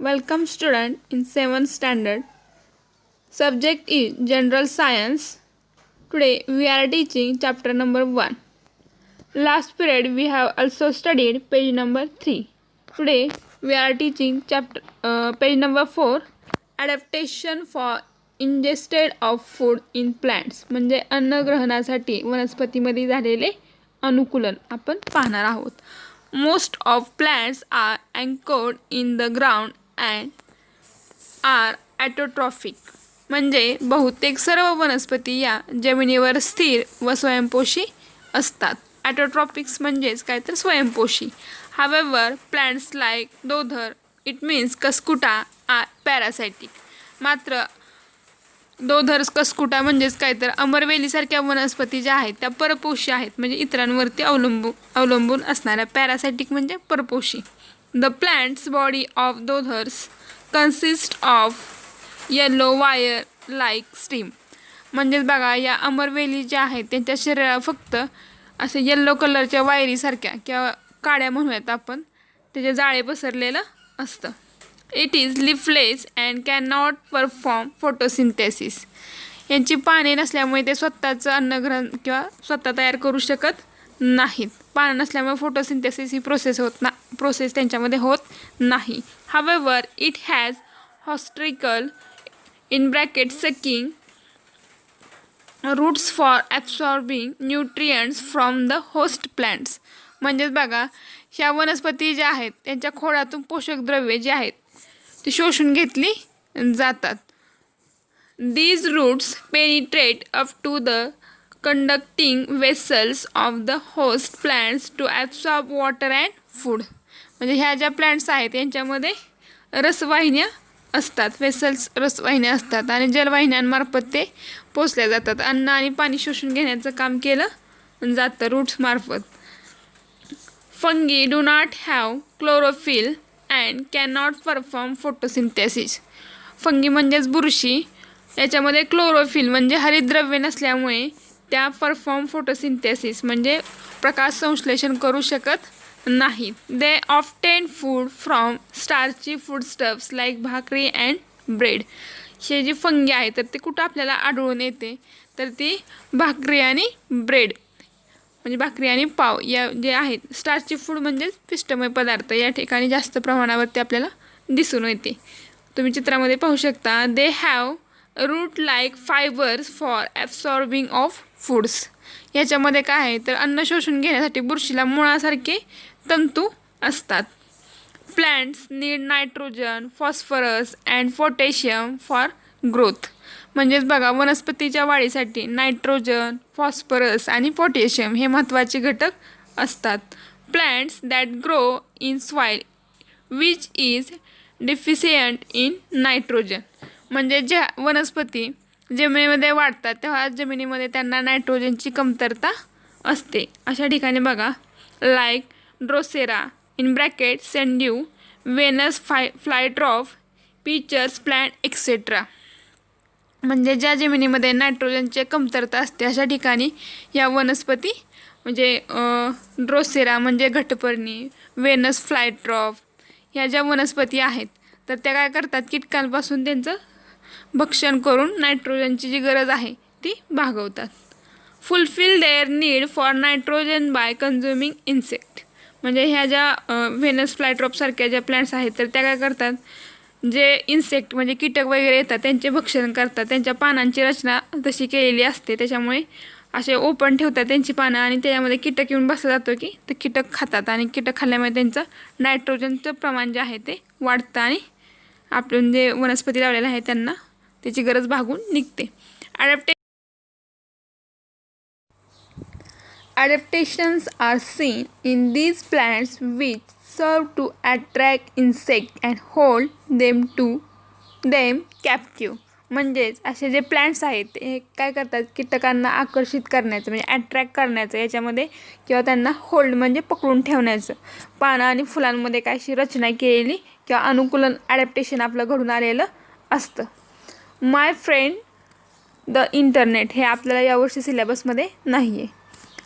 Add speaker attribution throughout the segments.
Speaker 1: Welcome student in 7th standard. Subject is General Science. Today we are teaching chapter number 1. Last period we have also studied page number 3. Today we are teaching page number 4. Adaptation for ingested of food in plants. म्हणजे अन्नग्रहणासाठी वनस्पतीमध्ये झालेले अनुकूलन आपण पाहणार आहोत. Most of plants are anchored in the ground and are autotrophic. म्हणजे बहुतेक सर्व वनस्पती या जमिनीवर स्थिर व स्वयंपोषी असतात. ऑटोट्रॉपिक्स म्हणजेच काय तर स्वयंपोषी. However, plants like दोधर, it means कसकुटा are parasitic. मात्र दोधर कसकुटा म्हणजेच काय तर अमरवेलीसारख्या वनस्पती ज्या आहेत त्या परपोषी आहेत, म्हणजे इतरांवरती अवलंबून असणाऱ्या. पॅरासायटिक म्हणजे परपोषी. The plants body of dodders consist of yellow wire like stem. म्हणजेच बघा, या अमरवेली ज्या आहेत त्यांच्या शरीरात फक्त असे येल्लो कलरच्या वायरीसारख्या किंवा काड्या म्हणूयात आपण, त्याचे जाळे पसरलेलं असतं. It is leafless and can not perform photosynthesis. यांची पाने नसल्यामुळे ते स्वतःचं अन्नग्रहण किंवा स्वतः तयार करू शकत नाहीत. पानं नसल्यामुळे फोटोसिंथेसिस ही प्रोसेस त्यांच्यामध्ये होत नाही. However it has haustorial in bracket sucking roots for absorbing nutrients from the host plants. म्हणजेच बघा, ह्या वनस्पती ज्या आहेत त्यांच्या खोडातून पोषक द्रव्ये जे आहेत ती शोषून घेतली जातात. These roots penetrate up to the conducting vessels of the host plants to absorb water and food. म्हणजे ह्या ज्या प्लांट्स आहेत यांच्यामध्ये रसवाहिन्या असतात, वेसल्स रसवाहिन्या असतात आणि जलवाहिन्यांमार्फत ते पोचल्या जातात. अन्न आणि पाणी शोषून घेण्याचं काम केलं जातं रूट्स मार्फत. Fungi do not have chlorophyll and can not perform photosynthesis. Fungi म्हणजेच बुरशी, याच्यामध्ये क्लोरोफिल म्हणजे हरितद्रव्य नसल्यामुळे त्या परफॉर्म फोटोसिंथेसिस म्हणजे प्रकाश संश्लेषण करू शकत नाहीत. They often food from starchy foodstuffs like bhakri and bread. हे जे फंगी आहे तर ते कुठं आपल्याला आढळून येते तर ती भाकरी आणि ब्रेड म्हणजे भाकरी आणि पाव या जे आहेत. स्टार्ची फूड म्हणजेच पिष्टमय पदार्थ या ठिकाणी जास्त प्रमाणावरती आपल्याला दिसून येते. तुम्ही चित्रामध्ये पाहू शकता. They have root like fibers for absorbing of foods. याच्यामध्ये काय आहे तर अन्न शोषून घेण्यासाठी बुरशीला मुळासारखे तंतू असतात. Plants need nitrogen, phosphorus and potassium for growth. म्हणजेच बघा, वनस्पतीच्या वाढीसाठी नायट्रोजन, फॉस्फरस आणि पोटॅशियम हे महत्त्वाचे घटक असतात. Plants that grow in soil which is deficient in nitrogen. म्हणजे ज्या वनस्पती जमिनीमध्ये वाढतात तेव्हा जमिनीमध्ये त्यांना नायट्रोजनची कमतरता असते. अशा ठिकाणी बघा, लाईक ड्रोसेरा इन ब्रॅकेट सेंड्यू, वेनस फ्लायट्रॉफ, पीचर्स प्लांट एक्सेट्रा. म्हणजे ज्या जमिनीमध्ये नायट्रोजनची कमतरता असते अशा ठिकाणी या वनस्पती म्हणजे ड्रोसेरा म्हणजे घटपर्णी, वेनस फ्लायट्रॉफ ह्या ज्या वनस्पती आहेत तर त्या काय करतात, कीटकांपासून त्यांचं भक्षण करून नायट्रोजनची जी गरज आहे ती भागवतात. Fulfil their need for nitrogen by consuming insect. म्हणजे ह्या ज्या व्हेनस फ्लायट्रॉपसारख्या ज्या प्लांट्स आहेत तर त्या काय करतात, जे इन्सेक्ट म्हणजे कीटक वगैरे येतात त्यांचे भक्षण करतात. त्यांच्या पानांची रचना तशी केलेली असते, त्याच्यामुळे असे ओपन ठेवतात त्यांची पानं आणि त्याच्यामध्ये कीटक येऊन बसला जातो की ते कीटक खातात आणि कीटक खाल्ल्यामुळे त्यांचं नायट्रोजनचं प्रमाण जे आहे ते वाढतं आणि आपण जे वनस्पती लावलेलं आहे त्यांना त्याची गरज भागून निघते. Adaptations are seen in these plants which serve to attract insects and hold them captive. म्हणजेच असे जे प्लांट्स आहेत ते काय करतात, कीटकांना आकर्षित करण्याचं म्हणजे अट्रॅक्ट करण्याचं याच्यामध्ये किंवा त्यांना होल्ड म्हणजे पकडून ठेवण्याचं. पानं आणि फुलांमध्ये काय अशी रचना केलेली किंवा अनुकूलन ॲडॅप्टेशन आपलं घडून आलेलं असतं. माय फ्रेंड द इंटरनेट हे आपल्याला यावर्षी सिलेबसमध्ये नाही आहे.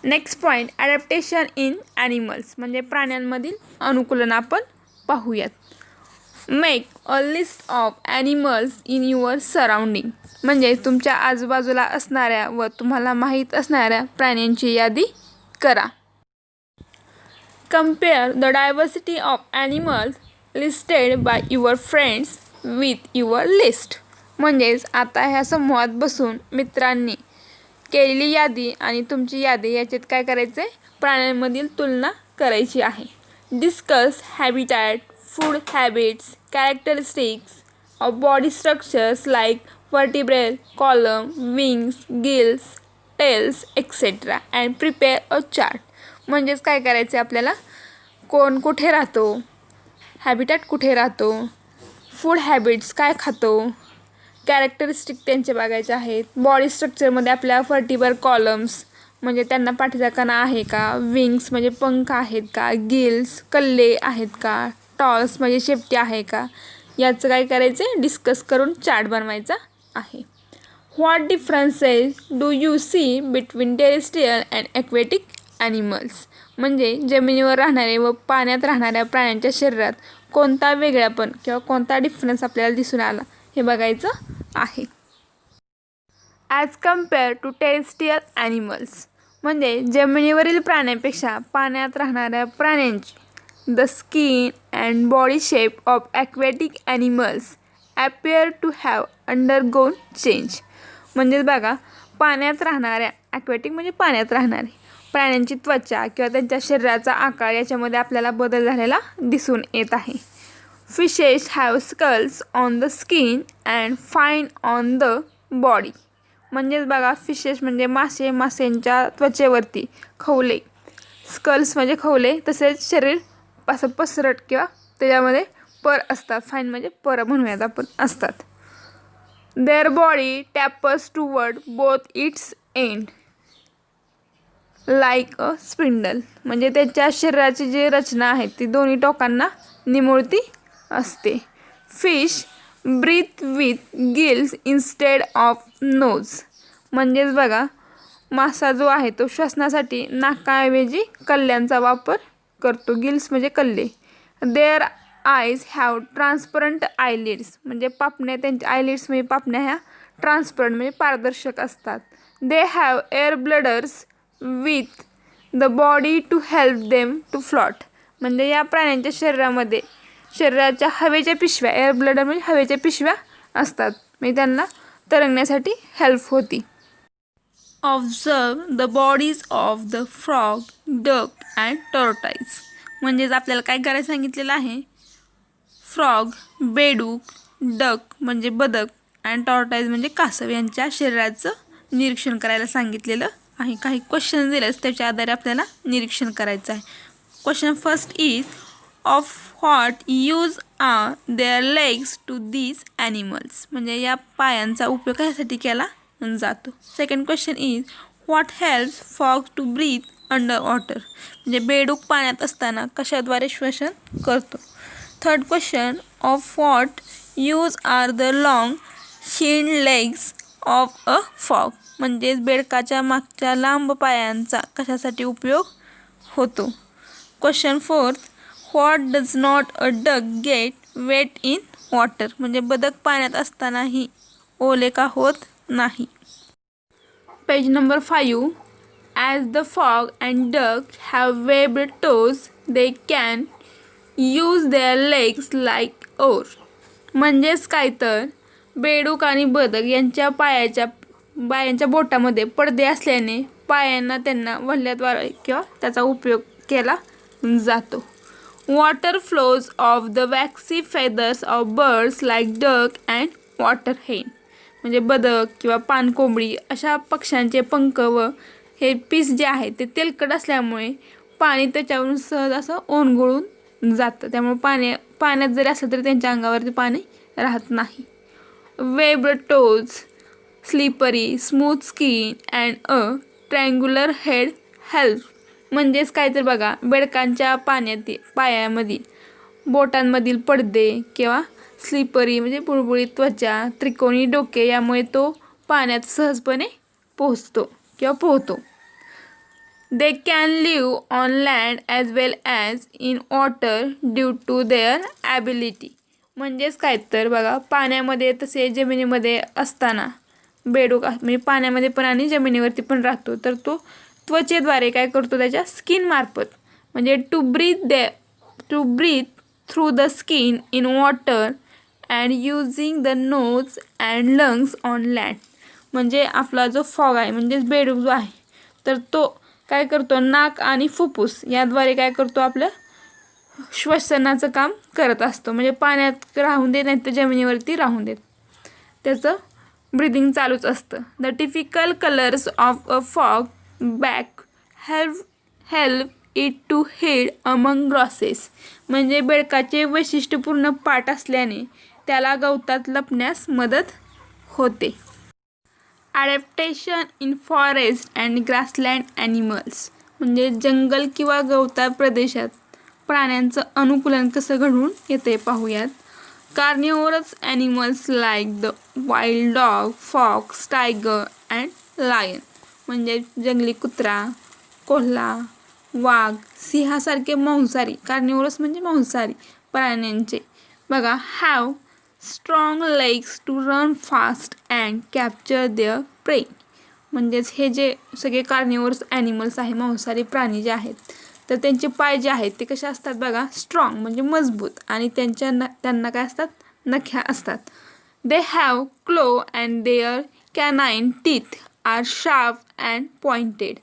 Speaker 1: Next point, adaptation in animals म्हणजे प्राण्यांमधील अनुकूलन आपण पाहूयात. Make a list of animals in your surrounding म्हणजे तुमच्या आजूबाजूला असणाऱ्या व तुम्हाला माहीत असणाऱ्या प्राण्यांची यादी करा. Compare the diversity of animals listed by your friends with your list. म्हणजेच आता ह्या समूहात बसून मित्रांनी केलेली यादी आणि तुमची यादी याच्यात काय करायचं आहे, प्राण्यांमधील तुलना करायची आहे. Discuss habitat, food habits, characteristics of body structures like vertebral column, wings, gills, tails etcetera and prepare a chart. म्हणजेच काय करायचं आहे आपल्याला, कोण कुठे राहतो, हॅबिटॅट कुठे राहतो, फूड हॅबिट्स काय खातो, कॅरेक्टरिस्टिक त्यांचे बघायचे आहेत. बॉडी स्ट्रक्चरमध्ये आपल्या वर्टिब्रल कॉलम्स म्हणजे त्यांना पाठीचा कणा आहे का, विंग्स म्हणजे पंख आहेत का, गिल्स कल्ले आहेत का, टॉल्स म्हणजे शेपटी आहे का, याचं काय करायचं आहे, डिस्कस करून चार्ट बनवायचा आहे. What differences do you see between terrestrial and aquatic animals. म्हणजे जमिनीवर राहणारे व पाण्यात राहणाऱ्या प्राण्यांच्या शरीरात कोणता वेगळापण किंवा कोणता डिफरन्स आपल्याला दिसून आला हे बघायचं आहे. As compare to terrestrial animals म्हणजे जमिनीवरील प्राण्यांपेक्षा पाण्यात राहणाऱ्या प्राण्यांची. The skin and body shape of aquatic animals appear to have undergone change. म्हणजेच बघा, पाण्यात राहणाऱ्या ॲक्वेटिक म्हणजे पाण्यात राहणारे प्राण्यांची त्वचा किंवा त्यांच्या शरीराचा आकार याच्यामध्ये आपल्याला बदल झालेला दिसून येत आहे. Fishes have scales on the skin and fins on the body. म्हणजेच बघा, फिशेस म्हणजे मासे, मासेंच्या त्वचेवरती खवले, स्कल्स म्हणजे खवले, तसेच शरीर असं पसरट किंवा त्याच्यामध्ये पर असतात, फाईन म्हणजे पर म्हणूयात आपण असतात. There body tapers toward both it's end like a spindle. म्हणजे त्याच्या शरीराची जी रचना आहे ती दोन्ही टोकांना निमुळती असते. Fish breathe with gills instead of nose. म्हणजेच बघा, मासा जो आहे तो श्वसनासाठी नाकाऐवजी कल्ल्यांचा वापर करतो. गिल्स म्हणजे कल्ले. देअर आयज हॅव ट्रान्सपरंट आयलिड्स. म्हणजे पापण्या, त्यांच्या आयलिड्स म्हणजे पापण्या ह्या ट्रान्सपरंट म्हणजे पारदर्शक असतात. They have air bladders with the body to help them to float. म्हणजे या प्राण्यांच्या शरीरामध्ये शरीराच्या हवेच्या पिशव्या, एअर ब्लडर म्हणजे हवेच्या पिशव्या असतात, म्हणजे त्यांना तरंगण्यासाठी हेल्प होती. Observe the bodies of the frog, duck and टॉर्टाईज. म्हणजेच आपल्याला काय करायला सांगितलेलं आहे, फ्रॉग, बेडूक, डक म्हणजे बदक अँड टॉर्टाईज म्हणजे कासव यांच्या शरीराचं निरीक्षण करायला सांगितलेलं आहे. काही क्वेश्चन दिलेस त्याच्या आधारे आपल्याला निरीक्षण करायचं आहे. Question first is, of what use are their legs to these animals. म्हणजे या पायांचा उपयोग कशासाठी केला जातो. Second question is, what helps frog to breathe under water. म्हणजे बेडूक पाण्यात असताना कशाद्वारे श्वसन करतो. Third question, of what use are the long shin legs of a frog. म्हणजेच बेडकाच्या मागच्या लांब पायांचा कशासाठी उपयोग होतो. Question fourth, what does not a duck get weight in water. म्हणजे बदक पाण्यात असतानाही ओले का होत नाही. Page number 5, as the frog and duck have webbed toes they can use their legs like oar. म्हणजेच काय तर बेडूक आणि बदक यांच्या पायांच्या बोटामध्ये पडदे असल्याने पायांना त्यांना वल्ल्याद्वारे किंवा त्याचा उपयोग केला जातो. Water flows of the waxy feathers of birds like duck and water हेन. म्हणजे बदक किंवा पाणकोंबडी अशा पक्ष्यांचे पंख व हे पीस जे आहे ते तेलकट असल्यामुळे पाणी त्याच्यावरून सहज असं ओघळून जातं. त्यामुळे पाण्यात जरी असलं तरी त्यांच्या अंगावरती पाणी राहत नाही. Webbed toes, slippery smooth skin and a triangular head help. म्हणजेच काय तर बघा, बेडकांच्या पायामधील बोटांमधील पडदे किंवा स्लिपरी म्हणजे बुळबुळीत त्वचा, त्रिकोणी डोके यामुळे तो पाण्यात सहजपणे पोहतो. They can live on land as well as in water due to their ability. म्हणजेच काय तर बघा, पाण्यामध्ये तसे जमिनीमध्ये असताना बेडूक म्हणजे पाण्यामध्ये पण आणि जमिनीवरती पण राहतो, तर तो त्वचेद्वारे काय करतो, त्याच्या स्किन मार्फत म्हणजे to breathe through the skin in water and using the nose and lungs on land. म्हणजे आपला जो फॉग आहे म्हणजेच बेडूक जो आहे, तर तो काय करतो, नाक आणि फुफ्फुस याद्वारे काय करतो, आपलं श्वसनाचं काम करत असतो. म्हणजे पाण्यात राहून देत नाही तर जमिनीवरती राहून देत, त्याचं ब्रिदिंग चालूच असतं. The typical colours of a frog back help it to hide among grasses. म्हणजे बेडकाचे वैशिष्ट्यपूर्ण पाट असल्याने त्याला गवतात लपण्यास मदत होते. Adaptation in forest and grassland animals. म्हणजे जंगल किंवा गवताळ प्रदेशात प्राण्यांचं अनुकूलन कसं घडून येते पाहूयात. Carnivorous animals like the wild dog, fox, tiger and lion. म्हणजे जंगली कुत्रा, कोल्हा, वाघ, सिंहासारखे मांसाहारी, कार्निवोरस म्हणजे मांसाहारी प्राण्यांचे बघा, have strong legs to run fast and capture their prey. म्हणजेच हे जे सगळे कार्निवोरस ॲनिमल्स आहे, मांसाहारी प्राणी जे आहेत, तर त्यांचे पाय जे आहेत ते कसे असतात बघा, स्ट्रॉंग म्हणजे मजबूत, आणि त्यांना काय असतात, नख्या असतात. They have claw and their canine teeth are sharp and pointed.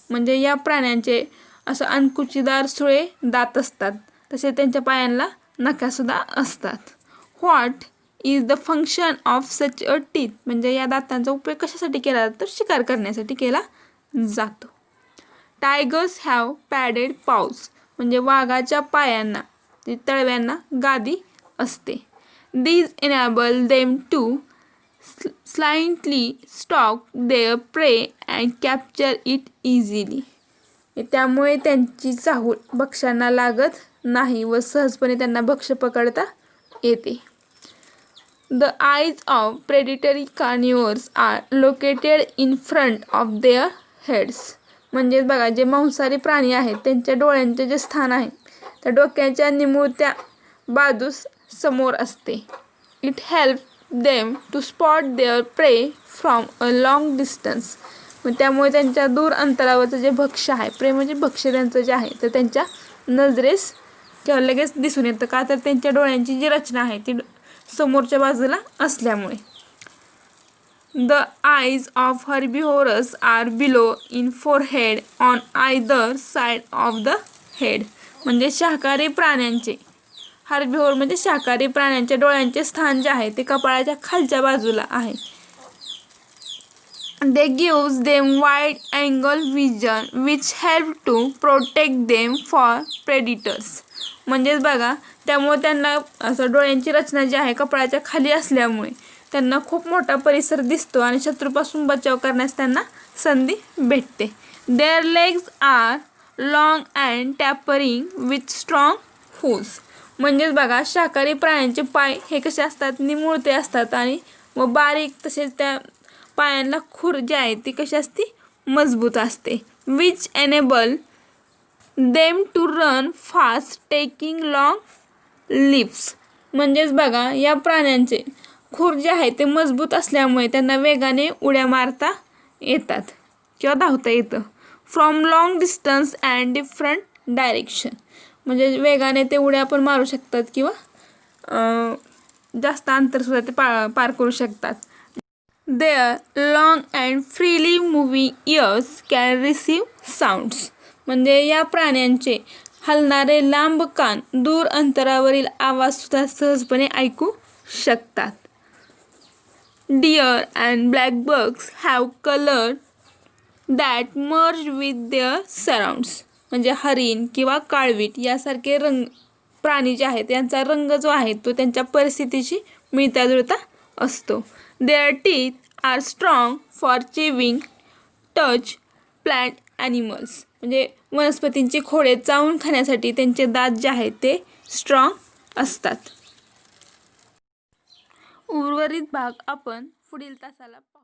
Speaker 1: म्हणजे या प्राण्यांचे असं अंकुचीदार सुळे दात असतात, तसे त्यांच्या पायांना नख्यासुद्धा असतात. What is the function of such a teeth. म्हणजे या दातांचा उपयोग कशासाठी केला जातो, तर शिकार करण्यासाठी केला जातो. टायगर्स हॅव पॅडेड पाऊस. म्हणजे वाघाच्या पायांना तळव्यांना गादी असते. These enable them to slightly stalk their prey and capture it easily. त्यामुळे त्यांची चाहूल भक्ष्यांना लागत नाही व सहजपणे त्यांना भक्ष्य पकडता येते. The eyes of predatory carnivores are located in front of their heads. म्हणजेच बघा, जे मांसाहारी प्राणी आहेत त्यांच्या डोळ्यांचे जे स्थान आहे त्या डोक्याच्या निमुळत्या बाजूस समोर असते. It help them to spot their prey from a long distance. मग त्यामुळे त्यांच्या दूर अंतरावरचं जे भक्ष्य आहे, प्रे म्हणजे भक्ष्य त्यांचं जे आहे, तर त्यांच्या नजरेस किंवा लगेच दिसून येतं. का तर त्यांच्या डोळ्यांची जी रचना आहे ती समोरच्या बाजूला असल्यामुळे. The eyes of herbivorous are below in forehead on either side of the head. म्हणजे शाकाहारी प्राण्यांचे, हर्बिव्होर म्हणजे शाकाहारी प्राण्यांच्या डोळ्यांचे स्थान जे आहे ते कपाळाच्या खालच्या बाजूला आहे. They gives them wide angle vision which help to protect them for predators. म्हणजेच बघा, त्यामुळे त्यांना असं डोळ्यांची रचना जी आहे कपाळाच्या खाली असल्यामुळे त्यांना खूप मोठा परिसर दिसतो आणि शत्रूपासून बचाव करण्यास त्यांना संधी भेटते. Their legs are long and tapering with strong hooves. म्हणजेच बघा, शाकाहारी प्राण्यांचे पाय हे कसे असतात, निमुळते असतात आणि व बारीक, तसेच त्या पायांना खूर जी आहे ती कशी असते, मजबूत असते. Which enable them to run fast taking long leaps. म्हणजेच बघा, या प्राण्यांचे खूर जे आहे ते मजबूत असल्यामुळे त्यांना वेगाने उड्या मारता येतात किंवा धावता येतं. From long distance and different direction. म्हणजे वेगाने ते उड्या पण मारू शकतात किंवा जास्त अंतरसुद्धा ते पार करू शकतात. Their long and freely moving ears can receive sounds. म्हणजे या प्राण्यांचे हलणारे लांब कान दूर अंतरावरील आवाजसुद्धा सहजपणे ऐकू शकतात. Deer and black bugs have color that merge with their surrounds. म्हणजे हरिण किंवा काळवीट यासारखे प्राणी जे आहेत यांचा रंग जो आहे तो त्यांच्या परिस्थितीशी मिळता जुळता असतो. Their teeth are strong for chewing touch plant animals. म्हणजे वनस्पतींचे खोडे चावून खाण्यासाठी त्यांचे दात जे आहेत ते स्ट्रॉंग असतात. उर्वरित भाग आपण पुढील तासाला पाहू.